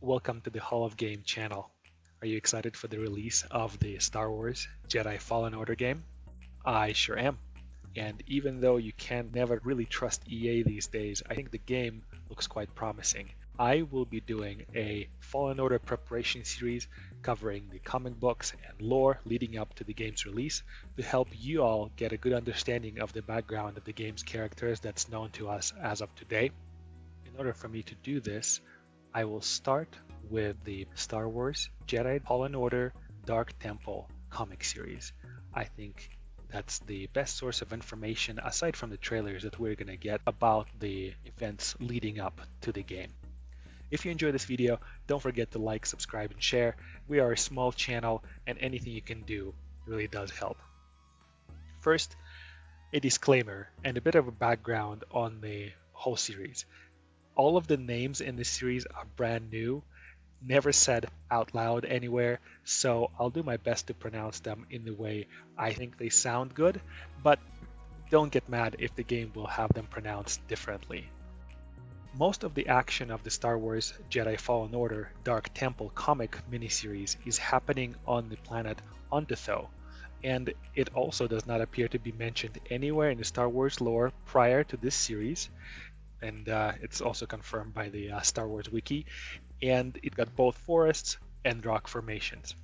Welcome to the Hall of Game channel. Are you excited for the release of the Star Wars Jedi Fallen Order game? I sure am. And even though you can never really trust EA these days, I think the game looks quite promising. I will be doing a Fallen Order preparation series covering the comic books and lore leading up to the game's release to help you all get a good understanding of the background of the game's characters that's known to us as of today. In order for me to do this, I will start with the Star Wars Jedi Fallen Order Dark Temple comic series. I think that's the best source of information aside from the trailers that we're going to get about the events leading up to the game. If you enjoyed this video, don't forget to like, subscribe, and share. We are a small channel and anything you can do really does help. First, a disclaimer and a bit of a background on the whole series. All of the names in this series are brand new, never said out loud anywhere, so I'll do my best to pronounce them in the way I think they sound good, but don't get mad if the game will have them pronounced differently. Most of the action of the Star Wars Jedi Fallen Order Dark Temple comic miniseries is happening on the planet Ontitho, and it also does not appear to be mentioned anywhere in the Star Wars lore prior to this series. And it's also confirmed by the Star Wars wiki, and it got both forests and rock formations.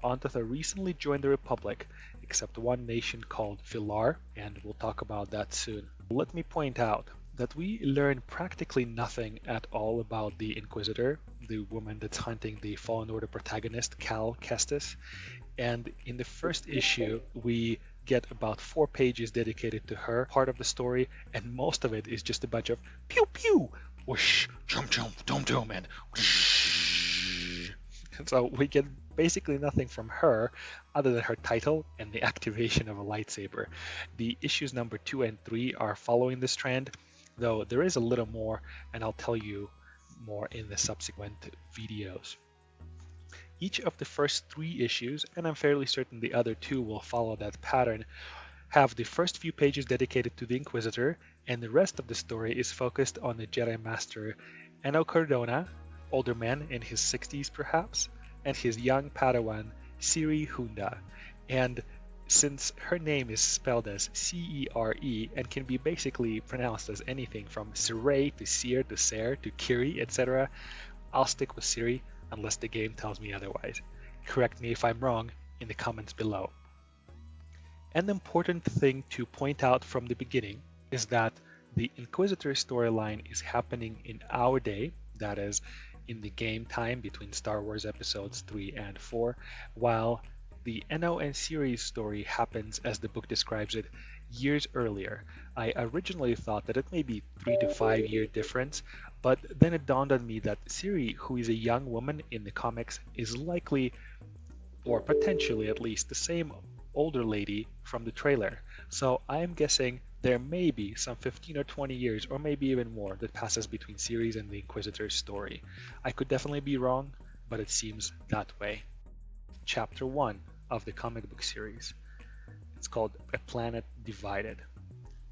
Ontitho recently joined the Republic, except one nation called Villar, and we'll talk about that soon. Let me point out that we learn practically nothing at all about the Inquisitor, the woman that's hunting the Fallen Order protagonist, Cal Kestis, and in the first issue, we get about 4 pages dedicated to her part of the story, and most of it is just a bunch of pew pew, whoosh, jump jump, dum dum, and whoosh. And so we get basically nothing from her other than her title and the activation of a lightsaber. The issues number 2 and 3 are following this trend, though there is a little more, and I'll tell you more in the subsequent videos. Each of the first 3 issues, and I'm fairly certain the other 2 will follow that pattern, have the first few pages dedicated to the Inquisitor, and the rest of the story is focused on the Jedi Master Eno Cardona, older man in his 60s perhaps, and his young Padawan Cere Hunda. And since her name is spelled as Cere and can be basically pronounced as anything from Cere to Seer to Ser to Kiri, etc., I'll stick with Cere unless the game tells me otherwise. Correct me if I'm wrong in the comments below. An important thing to point out from the beginning is that the Inquisitor storyline is happening in our day, that is, in the game time between Star Wars episodes 3 and 4, while the Eno and Cere's story happens, as the book describes it, years earlier. I originally thought that it may be 3 to 5 year difference, but then it dawned on me that Cere, who is a young woman in the comics, is likely, or potentially at least, the same older lady from the trailer. So I am guessing there may be some 15 or 20 years, or maybe even more, that passes between Cere's and the Inquisitor's story. I could definitely be wrong, but it seems that way. Chapter 1 of the comic book series. It's called A Planet Divided.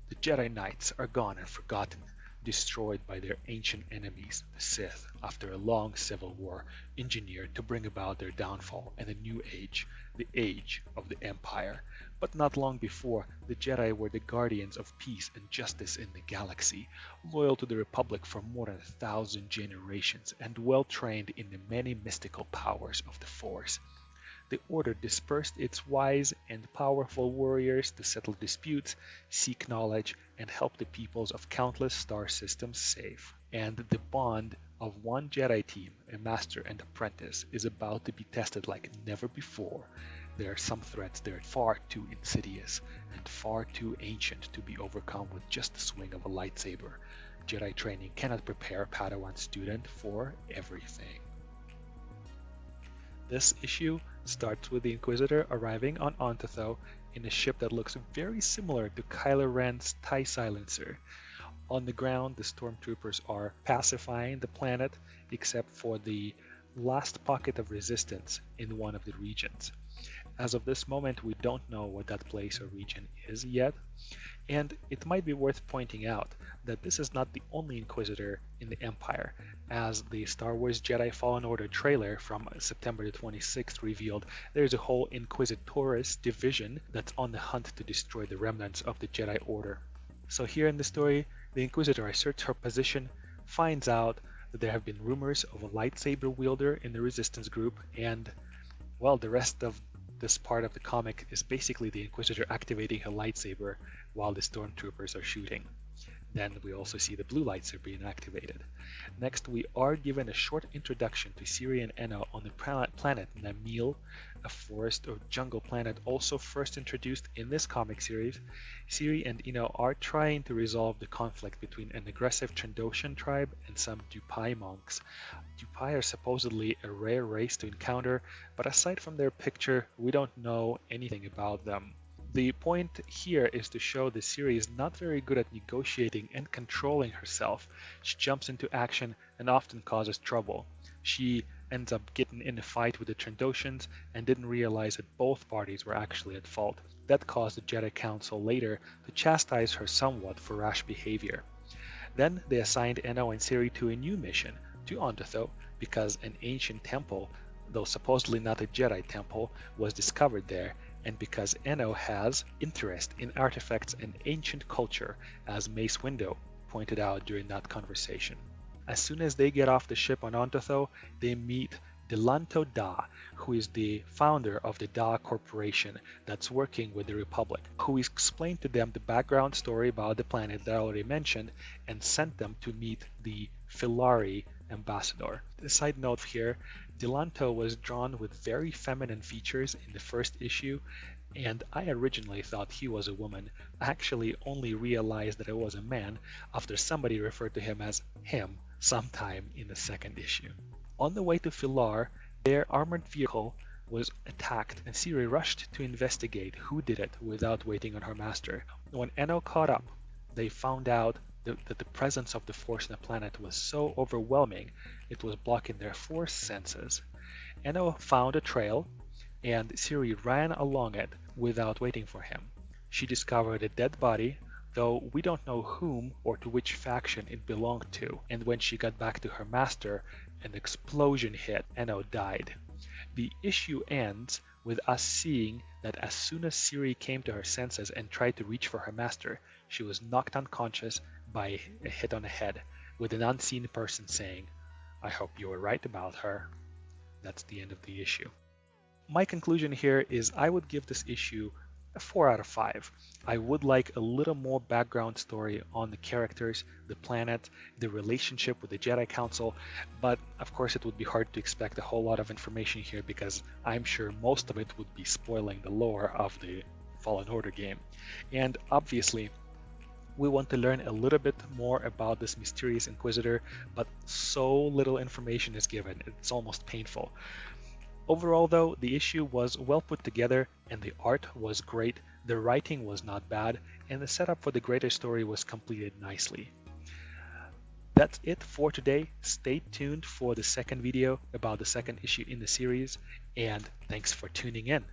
The Jedi Knights are gone and forgotten, destroyed by their ancient enemies, the Sith, after a long civil war engineered to bring about their downfall and a new age, the Age of the Empire. But not long before, the Jedi were the guardians of peace and justice in the galaxy, loyal to the Republic for more than 1,000 generations and well trained in the many mystical powers of the Force. The Order dispersed its wise and powerful warriors to settle disputes, seek knowledge, and help the peoples of countless star systems safe. And the bond of one Jedi team, a master and apprentice, is about to be tested like never before. There are some threats that are far too insidious and far too ancient to be overcome with just the swing of a lightsaber. Jedi training cannot prepare a Padawan student for everything. This issue starts with the Inquisitor arriving on Ontitho in a ship that looks very similar to Kylo Ren's TIE Silencer. On the ground, the stormtroopers are pacifying the planet, except for the last pocket of resistance in one of the regions. As of this moment, we don't know what that place or region is yet, and it might be worth pointing out that this is not the only Inquisitor in the Empire, as the Star Wars Jedi Fallen Order trailer from September the 26th revealed there's a whole Inquisitores division that's on the hunt to destroy the remnants of the Jedi Order. So here in the story, the Inquisitor asserts her position, finds out that there have been rumors of a lightsaber wielder in the Resistance group, and, well, the rest of this part of the comic is basically the Inquisitor activating her lightsaber while the stormtroopers are shooting. Then we also see the blue lightsaber being activated. Next, we are given a short introduction to Ciri and Eno on the planet Namil, a forest or jungle planet also first introduced in this comic series. Ciri and Eno are trying to resolve the conflict between an aggressive Trandoshan tribe and some Dupai monks. Dupai are supposedly a rare race to encounter, but aside from their picture, we don't know anything about them. The point here is to show the Ciri is not very good at negotiating and controlling herself. She jumps into action and often causes trouble. She ends up getting in a fight with the Trandoshans and didn't realize that both parties were actually at fault. That caused the Jedi Council later to chastise her somewhat for rash behavior. Then they assigned Eno and Ciri to a new mission, to Ondotho, because an ancient temple, though supposedly not a Jedi temple, was discovered there, and because Eno has interest in artifacts and ancient culture, as Mace Windu pointed out during that conversation. As soon as they get off the ship on Ondotho, they meet Delanto Da, who is the founder of the Da Corporation that's working with the Republic, who explained to them the background story about the planet that I already mentioned and sent them to meet the Filari ambassador. A side note here, Delanto was drawn with very feminine features in the first issue, and I originally thought he was a woman. I actually only realized that it was a man after somebody referred to him as him sometime in the second issue. On the way to Filar, their armored vehicle was attacked, and Ciri rushed to investigate who did it without waiting on her master. When Eno caught up, they found out that the presence of the Force on the planet was so overwhelming it was blocking their Force senses. Eno found a trail, and Ciri ran along it without waiting for him. She discovered a dead body, though we don't know whom or to which faction it belonged to, and when she got back to her master, an explosion hit. Eno died. The issue ends with us seeing that as soon as Ciri came to her senses and tried to reach for her master, she was knocked unconscious by a hit on the head, with an unseen person saying, "I hope you were right about her." That's the end of the issue. My conclusion here is I would give this issue a 4 out of 5. I would like a little more background story on the characters, the planet, the relationship with the Jedi Council, but of course it would be hard to expect a whole lot of information here because I'm sure most of it would be spoiling the lore of the Fallen Order game. And obviously, we want to learn a little bit more about this mysterious Inquisitor, but so little information is given, it's almost painful. Overall though, the issue was well put together and the art was great, the writing was not bad, and the setup for the greater story was completed nicely. That's it for today. Stay tuned for the second video about the second issue in the series, and thanks for tuning in.